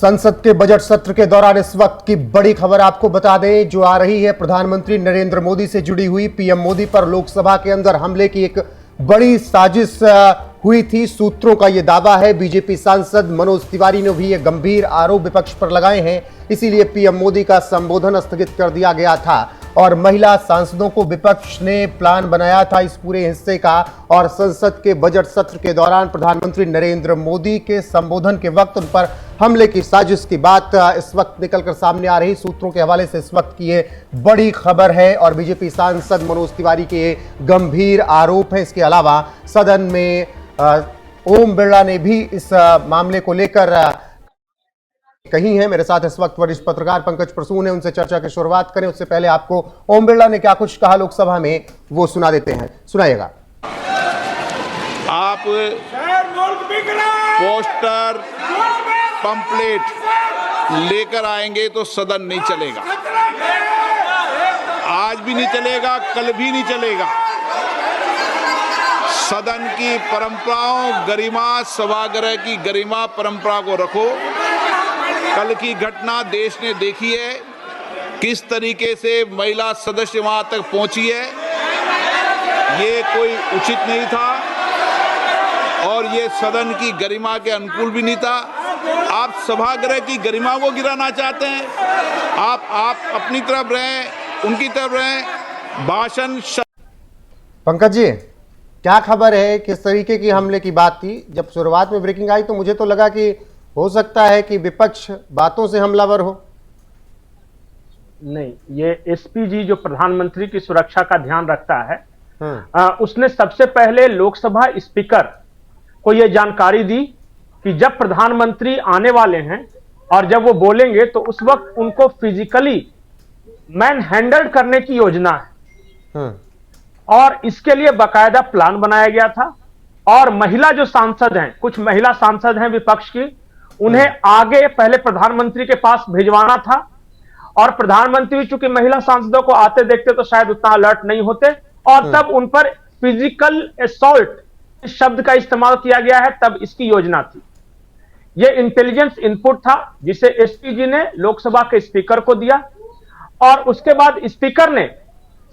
संसद के बजट सत्र के दौरान इस वक्त की बड़ी खबर आपको बता दें जो आ रही है प्रधानमंत्री नरेंद्र मोदी से जुड़ी हुई। पीएम मोदी पर लोकसभा के अंदर हमले की एक बड़ी साजिश हुई थी, सूत्रों का यह दावा है। बीजेपी सांसद मनोज तिवारी ने भी ये गंभीर आरोप विपक्ष पर लगाए हैं, इसीलिए पीएम मोदी का संबोधन स्थगित कर दिया गया था और महिला सांसदों को विपक्ष ने प्लान बनाया था इस पूरे हिस्से का। और संसद के बजट सत्र के दौरान प्रधानमंत्री नरेंद्र मोदी के संबोधन के वक्त उन पर हमले की साजिश की बात इस वक्त निकलकर सामने आ रही। सूत्रों के हवाले से इस वक्त की ये बड़ी खबर है और बीजेपी सांसद मनोज तिवारी के ये गंभीर आरोप हैं। इसके अलावा सदन में ओम बिरला ने भी इस मामले को लेकर कही है। मेरे साथ इस वक्त वरिष्ठ पत्रकार पंकज प्रसून है, उनसे चर्चा की शुरुआत करें। उससे पहले आपको ओम बिरला ने क्या कुछ कहा लोकसभा में वो सुना देते हैं, सुनाइएगा। आप पोस्टर पंपलेट लेकर आएंगे तो सदन नहीं चलेगा, आज भी नहीं चलेगा, कल भी नहीं चलेगा। सदन की परंपराओं, गरिमा, सभागृह की गरिमा परंपरा को रखो। कल की घटना देश ने देखी है, किस तरीके से महिला सदस्य वहां तक पहुंची है। ये कोई उचित नहीं था और ये सदन की गरिमा के अनुकूल भी नहीं था। आप सभागृह की गरिमा को गिराना चाहते हैं। आप अपनी तरफ रहें, उनकी तरफ रहें। भाषण पंकज जी, क्या खबर है, किस तरीके की हमले की बात थी? जब शुरुआत में ब्रेकिंग आई तो मुझे तो लगा कि हो सकता है कि विपक्ष बातों से हमलावर हो। नहीं, ये एसपी जी जो प्रधानमंत्री की सुरक्षा का ध्यान रखता है, उसने सबसे पहले लोकसभा स्पीकर को यह जानकारी दी कि जब प्रधानमंत्री आने वाले हैं और जब वो बोलेंगे तो उस वक्त उनको फिजिकली मैन हैंडल करने की योजना है और इसके लिए बाकायदा प्लान बनाया गया था। और महिला जो सांसद हैं, कुछ महिला सांसद हैं विपक्ष की, उन्हें आगे पहले प्रधानमंत्री के पास भिजवाना था और प्रधानमंत्री चूंकि महिला सांसदों को आते देखते तो शायद उतना अलर्ट नहीं होते और तब उन पर फिजिकल असॉल्ट इस शब्द का इस्तेमाल किया गया है, तब इसकी योजना थी। यह इंटेलिजेंस इनपुट था जिसे एसपी जी ने लोकसभा के स्पीकर को दिया और उसके बाद स्पीकर ने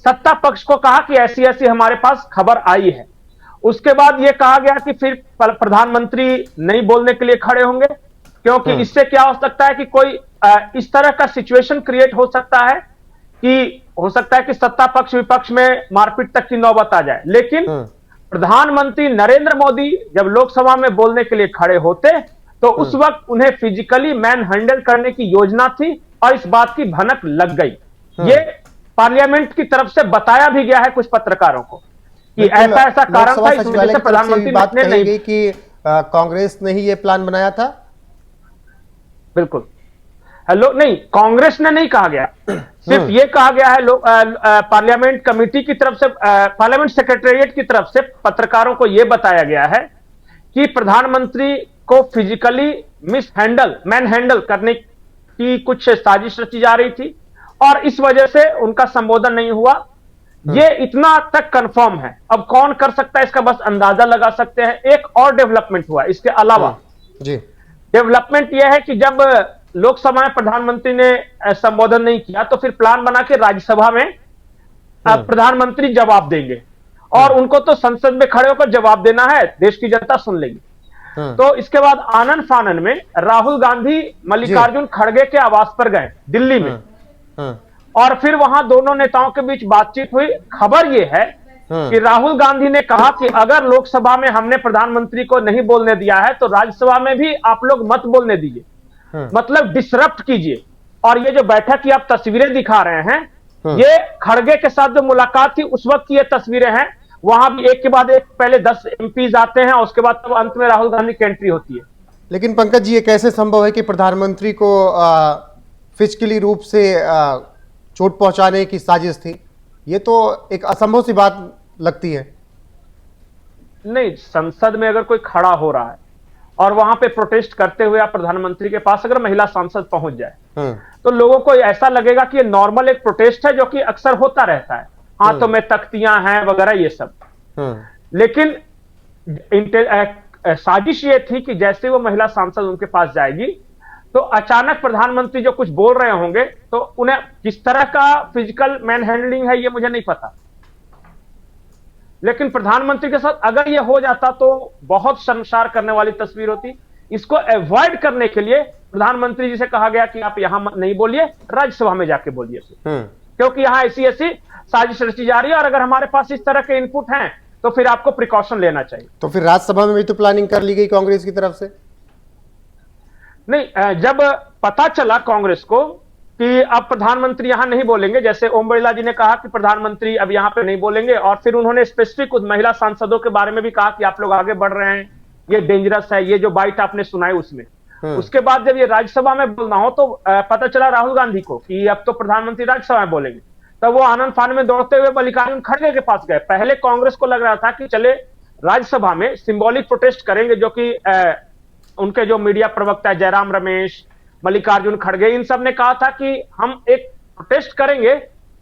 सत्ता पक्ष को कहा कि ऐसी ऐसी हमारे पास खबर आई है। उसके बाद यह कहा गया कि फिर प्रधानमंत्री नहीं बोलने के लिए खड़े होंगे क्योंकि इससे क्या हो सकता है कि कोई इस तरह का सिचुएशन क्रिएट हो सकता है कि सत्ता पक्ष विपक्ष में मारपीट तक की नौबत आ जाए। लेकिन प्रधानमंत्री नरेंद्र मोदी जब लोकसभा में बोलने के लिए खड़े होते तो उस वक्त उन्हें फिजिकली मैन हैंडल करने की योजना थी और इस बात की भनक लग गई। ये पार्लियामेंट की तरफ से बताया भी गया है कुछ पत्रकारों को कि ऐसा ऐसा कारण था, इस वजह से प्रधानमंत्री बात कही कि कांग्रेस ने ही ये प्लान बनाया था। बिल्कुल, हेलो, नहीं, कांग्रेस ने नहीं कहा गया, सिर्फ ये कहा गया है पार्लियामेंट कमेटी की तरफ से, पार्लियामेंट सेक्रेटेरिएट की तरफ से पत्रकारों को यह बताया गया है कि प्रधानमंत्री को फिजिकली मैन हैंडल करने की कुछ साजिश रची जा रही थी और इस वजह से उनका संबोधन नहीं हुआ। ये इतना तक कंफर्म है। अब कौन कर सकता है इसका बस अंदाजा लगा सकते हैं। एक और डेवलपमेंट हुआ इसके अलावा जी। डेवलपमेंट यह है कि जब लोकसभा में प्रधानमंत्री ने संबोधन नहीं किया तो फिर प्लान बना के राज्यसभा में प्रधानमंत्री जवाब देंगे और उनको तो संसद में खड़े होकर जवाब देना है, देश की जनता सुन लेगी। तो इसके बाद आनन फानन में राहुल गांधी मल्लिकार्जुन खड़गे के आवास पर गए दिल्ली में और फिर वहां दोनों नेताओं के बीच बातचीत हुई। खबर यह है कि राहुल गांधी ने कहा कि अगर लोकसभा में हमने प्रधानमंत्री को नहीं बोलने दिया है तो राज्यसभा में भी आप लोग मत बोलने दीजिए, मतलब डिसरप्ट कीजिए। और ये जो बैठक की आप तस्वीरें दिखा रहे हैं, ये खड़गे के साथ जो मुलाकात थी उस वक्त की ये तस्वीरें हैं। वहां भी एक के बाद एक पहले 10 एमपीज आते हैं और उसके बाद तब अंत में राहुल गांधी की एंट्री होती है। लेकिन पंकज जी, ये कैसे संभव है कि प्रधानमंत्री को फिजिकली रूप से चोट पहुंचाने की साजिश थी? ये तो एक असंभव सी बात लगती है। नहीं, संसद में अगर कोई खड़ा हो रहा है और वहां पे प्रोटेस्ट करते हुए आप प्रधानमंत्री के पास अगर महिला सांसद पहुंच जाए तो लोगों को ऐसा लगेगा कि ये नॉर्मल एक प्रोटेस्ट है जो कि अक्सर होता रहता है, हाथों में तख्तियां हैं वगैरह ये सब। लेकिन साजिश ये थी कि जैसे वो महिला सांसद उनके पास जाएगी तो अचानक प्रधानमंत्री जो कुछ बोल रहे होंगे तो उन्हें किस तरह का फिजिकल मैन हैंडलिंग है ये मुझे नहीं पता, लेकिन प्रधानमंत्री के साथ अगर ये हो जाता तो बहुत शर्मसार करने वाली तस्वीर होती। इसको अवॉइड करने के लिए प्रधानमंत्री जी से कहा गया कि आप यहां नहीं बोलिए, राज्यसभा में जाके बोलिए, क्योंकि यहां ऐसी ऐसी साजिश रची जा रही है और अगर हमारे पास इस तरह के इनपुट हैं तो फिर आपको प्रिकॉशन लेना चाहिए। तो फिर राज्यसभा में भी तो प्लानिंग कर ली गई कांग्रेस की तरफ से? नहीं, जब पता चला कांग्रेस को कि अब प्रधानमंत्री यहां नहीं बोलेंगे, जैसे ओम बिरला जी ने कहा कि प्रधानमंत्री अब यहां पे नहीं बोलेंगे, और फिर उन्होंने स्पेसिफिक उस महिला सांसदों के बारे में भी कहा कि आप लोग आगे बढ़ रहे हैं, ये डेंजरस है, ये जो बाइट आपने सुनाई उसमें। उसके बाद जब ये राज्यसभा में बोलना हो तो पता चला राहुल गांधी को कि अब तो प्रधानमंत्री राज्यसभा में बोलेंगे, तब वो आनंद फान में दौड़ते हुए मल्लिकार्जुन खड़गे के पास गए। पहले कांग्रेस को लग रहा था कि चले राज्यसभा में सिंबॉलिक प्रोटेस्ट करेंगे, जो कि उनके जो मीडिया प्रवक्ता जयराम रमेश, मल्लिकार्जुन खड़गे, इन सब ने कहा था कि हम एक प्रोटेस्ट करेंगे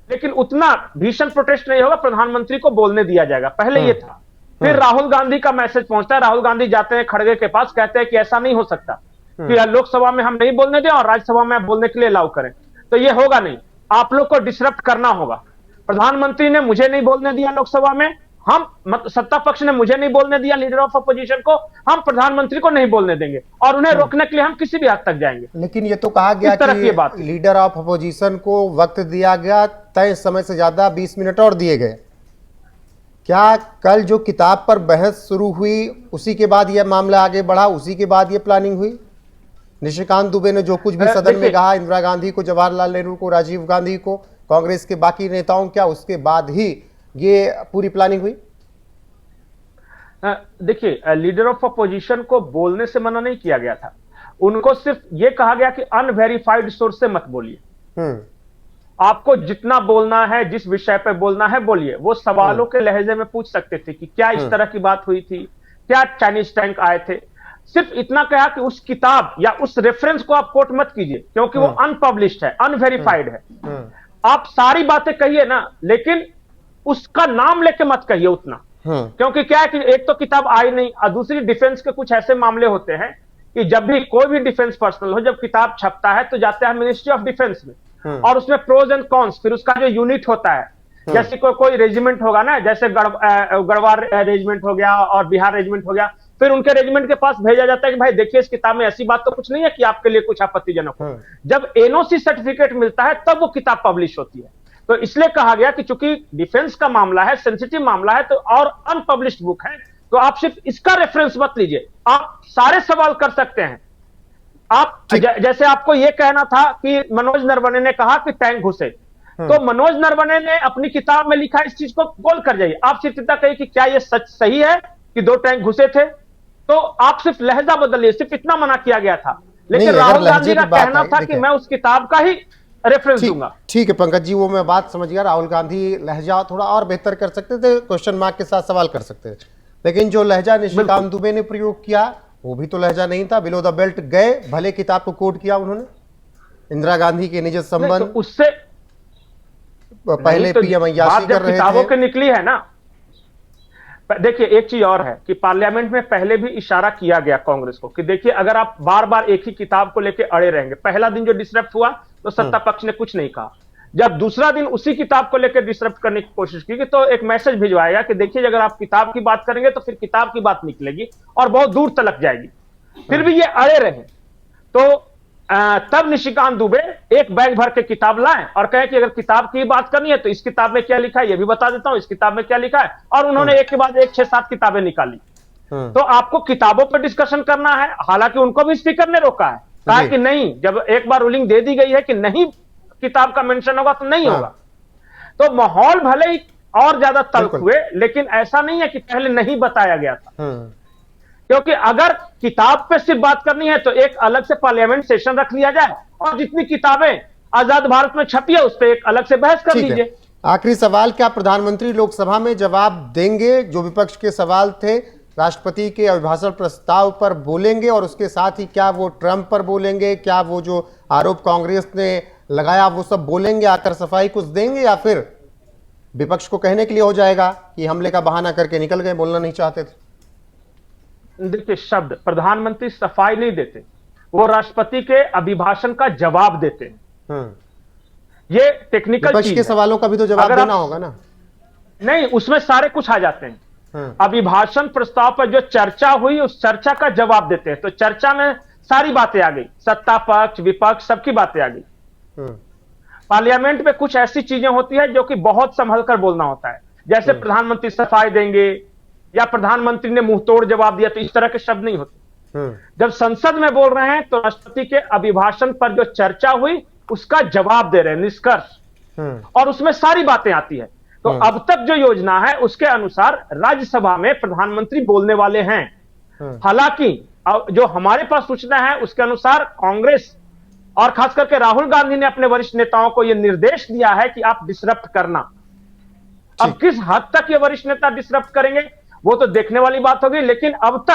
लेकिन उतना भीषण प्रोटेस्ट नहीं होगा, प्रधानमंत्री को बोलने दिया जाएगा, पहले ये था। फिर राहुल गांधी का मैसेज पहुंचता है, राहुल गांधी जाते हैं खड़गे के पास, कहते हैं कि ऐसा नहीं हो सकता कि लोकसभा में हम नहीं बोलने दें और राज्यसभा में बोलने के लिए अलाउ करें, तो ये होगा नहीं, आप लोग को डिसरप्ट करना होगा। प्रधानमंत्री ने मुझे नहीं बोलने दिया लोकसभा में, हम सत्ता पक्ष ने मुझे नहीं बोलने दिया, लीडर ऑफ अपोजिशन को, हम प्रधानमंत्री को नहीं बोलने देंगे और उन्हें रोकने के लिए हम किसी भी हद तक जाएंगे। लेकिन ये तो कहा गया कि लीडर ऑफ अपोजिशन को वक्त दिया गया, तय समय से ज्यादा 20 मिनट और दिए गए। क्या कल जो किताब पर बहस शुरू हुई उसी के बाद यह मामला आगे बढ़ा, उसी के बाद यह प्लानिंग हुई? निशिकांत दुबे ने जो कुछ भी सदन में कहा, इंदिरा गांधी को, जवाहरलाल नेहरू को, राजीव गांधी को, कांग्रेस के बाकी नेताओं, क्या उसके बाद ही ये पूरी प्लानिंग हुई? देखिए, लीडर ऑफ अपोजिशन को बोलने से मना नहीं किया गया था, उनको सिर्फ ये कहा गया कि अनवेरिफाइड सोर्स से मत बोलिए, आपको जितना बोलना है, जिस विषय पे बोलना है बोलिए। वो सवालों के लहजे में पूछ सकते थे कि क्या इस तरह की बात हुई थी, क्या चाइनीज टैंक आए थे, सिर्फ इतना कहा कि उस किताब या उस रेफरेंस को आप कोट मत कीजिए क्योंकि वो अनपब्लिश्ड है, अनवेरिफाइड है। आप सारी बातें कहिए ना, लेकिन उसका नाम लेके मत कहिए उतना, क्योंकि क्या है कि एक तो किताब आई नहीं और दूसरी डिफेंस के कुछ ऐसे मामले होते हैं कि जब भी कोई भी डिफेंस पर्सनल हो, जब किताब छपता है तो जाता है मिनिस्ट्री ऑफ डिफेंस में, और उसमें प्रोज एंड कॉन्स, फिर उसका जो यूनिट होता है, जैसे कोई रेजिमेंट होगा ना, जैसे गढ़वार रेजिमेंट हो गया और बिहार रेजिमेंट हो गया, फिर उनके रेजिमेंट के पास भेजा जाता है कि भाई देखिए इस किताब में ऐसी बात तो कुछ नहीं है कि आपके लिए कुछ आपत्तिजनक हो। जब एनओसी सर्टिफिकेट मिलता है तब वो किताब पब्लिश होती है। तो इसलिए कहा गया कि चूंकि डिफेंस का मामला है, सेंसिटिव मामला है, तो और अनपब्लिश्ड बुक है, तो आप सिर्फ इसका रेफरेंस मत लीजिए, आप सारे सवाल कर सकते हैं। आप जैसे आपको यह कहना था कि मनोज नरवणे ने कहा कि टैंक घुसे, तो मनोज नरवणे ने अपनी किताब में लिखा, इस चीज को बोल कर जाइए। आप सिर्फ इतना कहिए कि क्या यह सच सही है कि 2 टैंक घुसे थे, तो आप सिर्फ लहजा बदलिए, सिर्फ इतना मना किया गया था। लेकिन राहुल गांधी का कहना था कि मैं उस किताब का ही रेफरेंस दूंगा। ठीक है पंकज जी, वो मैं बात समझ गया, राहुल गांधी लहजा थोड़ा और बेहतर कर सकते थे, क्वेश्चन मार्क के साथ सवाल कर सकते थे, लेकिन जो लहजा निशिकांत दुबे ने प्रयोग किया वो भी तो लहजा नहीं था। बिलो द बेल्ट गए, भले किताब को कोट किया उन्होंने, इंदिरा गांधी के निज संबंध, तो उससे पहले पीएम अय्याशी कर रहे थे, किताबों के निकली है ना। देखिए एक चीज और है कि पार्लियामेंट में पहले भी इशारा किया गया कांग्रेस को कि देखिए अगर आप बार बार एक ही किताब को लेकर अड़े रहेंगे, पहला दिन जो डिसरप्ट हुआ तो सत्ता पक्ष ने कुछ नहीं कहा, जब दूसरा दिन उसी किताब को लेकर डिसरप्ट करने की कोशिश की तो एक मैसेज भिजवाएगा कि देखिए अगर आप किताब की बात करेंगे तो फिर किताब की बात निकलेगी और बहुत दूर तलक जाएगी। फिर भी ये अड़े रहे, तो तब निशिकांत दुबे एक बैग भर के किताब लाए और कहे कि अगर किताब की बात करनी है तो इस किताब में क्या लिखा है ये भी बता देता हूं, इस किताब में क्या लिखा है, और उन्होंने एक के बाद एक 6-7 किताबें निकाली। तो आपको किताबों पर डिस्कशन करना है, हालांकि उनको भी स्पीकर ने रोका है, कहा कि नहीं, जब एक बार रूलिंग दे दी गई है कि नहीं किताब का मेंशन होगा तो नहीं होगा। तो माहौल भले ही और ज्यादा तल्ख हुए, लेकिन ऐसा नहीं है कि पहले नहीं बताया गया था, क्योंकि अगर किताब पे सिर्फ बात करनी है तो एक अलग से पार्लियामेंट सेशन रख लिया जाए और जितनी किताबें आजाद भारत में छपी है उस पर एक अलग से बहस कर लीजिए। आखिरी सवाल, क्या प्रधानमंत्री लोकसभा में जवाब देंगे? जो विपक्ष के सवाल थे, राष्ट्रपति के अभिभाषण प्रस्ताव पर बोलेंगे और उसके साथ ही क्या वो ट्रंप पर बोलेंगे? क्या वो जो आरोप कांग्रेस ने लगाया वो सब बोलेंगे, आकर सफाई कुछ देंगे, या फिर विपक्ष को कहने के लिए हो जाएगा कि हमले का बहाना करके निकल गए, बोलना नहीं चाहते थे? देखिए, शब्द प्रधानमंत्री सफाई नहीं देते, वो राष्ट्रपति के अभिभाषण का जवाब देते हैं। ये टेक्निकल विपक्ष चीज के है। सवालों का भी तो जवाब अगर देना होगा ना। नहीं, उसमें सारे कुछ आ जाते हैं। अभिभाषण प्रस्ताव पर जो चर्चा हुई उस चर्चा का जवाब देते हैं। तो चर्चा में सारी बातें आ गई, सत्ता पक्ष विपक्ष सबकी बातें आ गई। पार्लियामेंट में कुछ ऐसी चीजें होती है जो कि बहुत संभल कर बोलना होता है, जैसे प्रधानमंत्री सफाई देंगे या प्रधानमंत्री ने मुंह तोड़ जवाब दिया, तो इस तरह के शब्द नहीं होते। जब संसद में बोल रहे हैं तो राष्ट्रपति के अभिभाषण पर जो चर्चा हुई उसका जवाब दे रहे हैं, निष्कर्ष, और उसमें सारी बातें आती है। तो अब तक जो योजना है उसके अनुसार राज्यसभा में प्रधानमंत्री बोलने वाले हैं। हालांकि जो हमारे पास सूचना है उसके अनुसार कांग्रेस और खास करके राहुल गांधी ने अपने वरिष्ठ नेताओं को यह निर्देश दिया है कि आप डिसरप्ट करना। अब किस हद तक ये वरिष्ठ नेता डिसरप्ट करेंगे वो तो देखने वाली बात होगी, लेकिन अब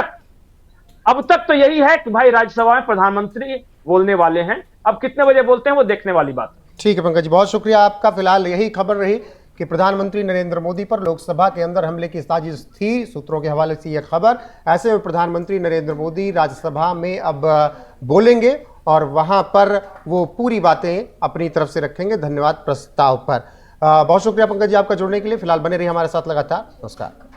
तक तो यही है कि भाई राज्यसभा में प्रधानमंत्री बोलने वाले हैं। अब कितने बजे बोलते हैं वो देखने वाली बात है। ठीक है पंकज जी, बहुत शुक्रिया आपका। फिलहाल यही खबर रही कि प्रधानमंत्री नरेंद्र मोदी पर लोकसभा के अंदर हमले की साजिश थी, सूत्रों के हवाले से यह खबर। ऐसे में प्रधानमंत्री नरेंद्र मोदी राज्यसभा में अब बोलेंगे और वहां पर वो पूरी बातें अपनी तरफ से रखेंगे धन्यवाद प्रस्ताव पर। बहुत शुक्रिया पंकज जी आपका जुड़ने के लिए। फिलहाल बने रहिए हमारे साथ लगातार। नमस्कार।